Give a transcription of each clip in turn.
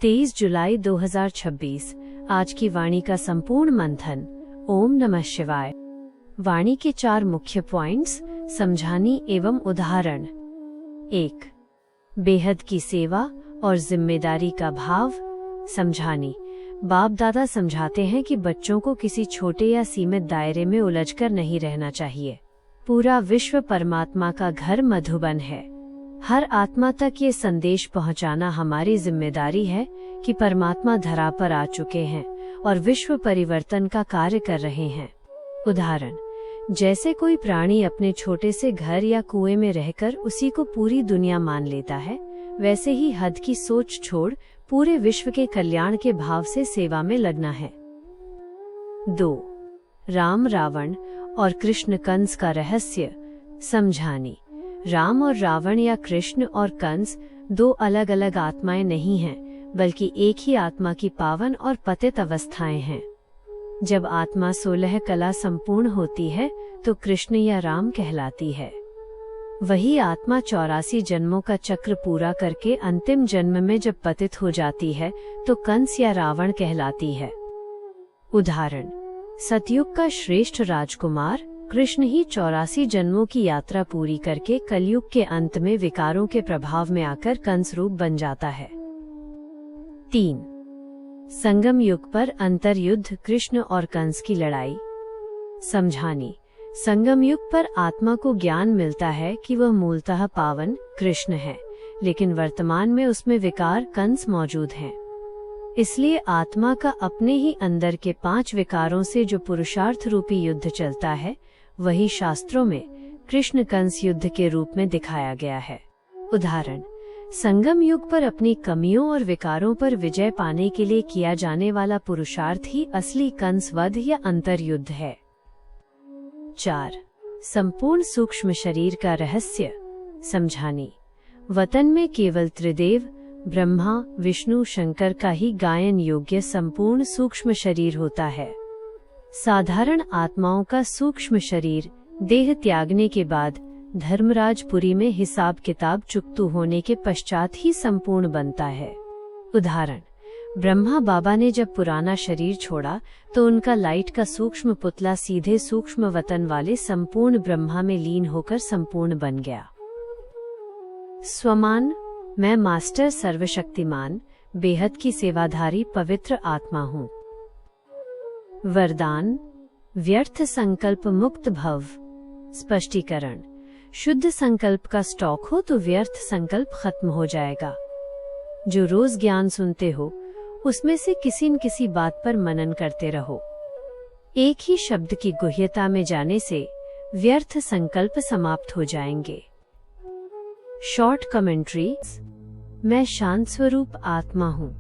तेईस जुलाई 2026। आज की वाणी का संपूर्ण मंथन। ओम नमः शिवाय। वाणी के 4 मुख्य पॉइंट्स, समझानी एवं उदाहरण। 1. बेहद की सेवा और जिम्मेदारी का भाव। समझानी। बाप दादा समझाते हैं कि बच्चों को किसी छोटे या सीमित दायरे में उलझकर नहीं रहना चाहिए। पूरा विश्व परमात्मा का घर मधुबन है। हर आत्मा तक ये संदेश पहुंचाना हमारी जिम्मेदारी है कि परमात्मा धरा पर आ चुके हैं और विश्व परिवर्तन का कार्य कर रहे हैं। उदाहरण, जैसे कोई प्राणी अपने छोटे से घर या कुएं में रहकर उसी को पूरी दुनिया मान लेता है, वैसे ही हद की सोच छोड़ पूरे विश्व के कल्याण के भाव से सेवा में लगना है। 2. राम रावण और कृष्ण कंस का रहस्य। समझानी। राम और रावण या कृष्ण और कंस 2 अलग अलग आत्माएं नहीं हैं, बल्कि एक ही आत्मा की पावन और पतित अवस्थाएं हैं। जब आत्मा 16 कला संपूर्ण होती है तो कृष्ण या राम कहलाती है। वही आत्मा 84 जन्मों का चक्र पूरा करके अंतिम जन्म में जब पतित हो जाती है तो कंस या रावण कहलाती है। उदाहरण, सतयुग का श्रेष्ठ राजकुमार कृष्ण ही 84 जन्मों की यात्रा पूरी करके कलयुग के अंत में विकारों के प्रभाव में आकर कंस रूप बन जाता है। 3. संगम युग पर अंतर्युद्ध, कृष्ण और कंस की लड़ाई। समझानी। संगम युग पर आत्मा को ज्ञान मिलता है कि वह मूलतः पावन कृष्ण है, लेकिन वर्तमान में उसमें विकार कंस मौजूद हैं। इसलिए आत्मा का अपने ही अंदर के 5 विकारों से जो पुरुषार्थ रूपी युद्ध चलता है, वही शास्त्रों में कृष्ण कंस युद्ध के रूप में दिखाया गया है। उदाहरण, संगम युग पर अपनी कमियों और विकारों पर विजय पाने के लिए किया जाने वाला पुरुषार्थ ही असली कंस वध या अंतर्युद्ध है। 4. संपूर्ण सूक्ष्म शरीर का रहस्य। समझानी। वतन में केवल त्रिदेव ब्रह्मा, विष्णु, शंकर का ही गायन योग्य संपूर्ण सूक्ष्म शरीर होता है। साधारण आत्माओं का सूक्ष्म शरीर देह त्यागने के बाद धर्मराजपुरी में हिसाब किताब चुकतू होने के पश्चात ही संपूर्ण बनता है। उदाहरण, ब्रह्मा बाबा ने जब पुराना शरीर छोड़ा तो उनका लाइट का सूक्ष्म पुतला सीधे सूक्ष्म वतन वाले संपूर्ण ब्रह्मा में लीन होकर संपूर्ण बन गया। स्वमान। मैं मास्टर सर्वशक्तिमान बेहद की सेवाधारी पवित्र आत्मा हूँ। वरदान। व्यर्थ संकल्प मुक्त भव। स्पष्टीकरण। शुद्ध संकल्प का स्टॉक हो तो व्यर्थ संकल्प खत्म हो जाएगा। जो रोज ज्ञान सुनते हो उसमें से किसी न किसी बात पर मनन करते रहो। एक ही शब्द की गुह्यता में जाने से व्यर्थ संकल्प समाप्त हो जाएंगे। Short commentary. मैं शांत स्वरूप आत्मा हूँ।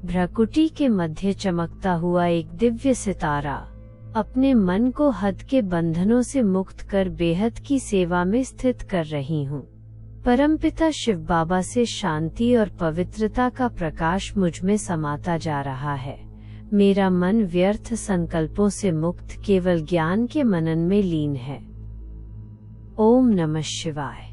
भ्रकुटी के मध्य चमकता हुआ एक दिव्य सितारा। अपने मन को हद के बंधनों से मुक्त कर बेहद की सेवा में स्थित कर रही हूँ। परमपिता शिव बाबा से शांति और पवित्रता का प्रकाश मुझ में समाता जा रहा है। मेरा मन व्यर्थ संकल्पों से मुक्त केवल ज्ञान के मनन में लीन है। ओम नमः शिवाय।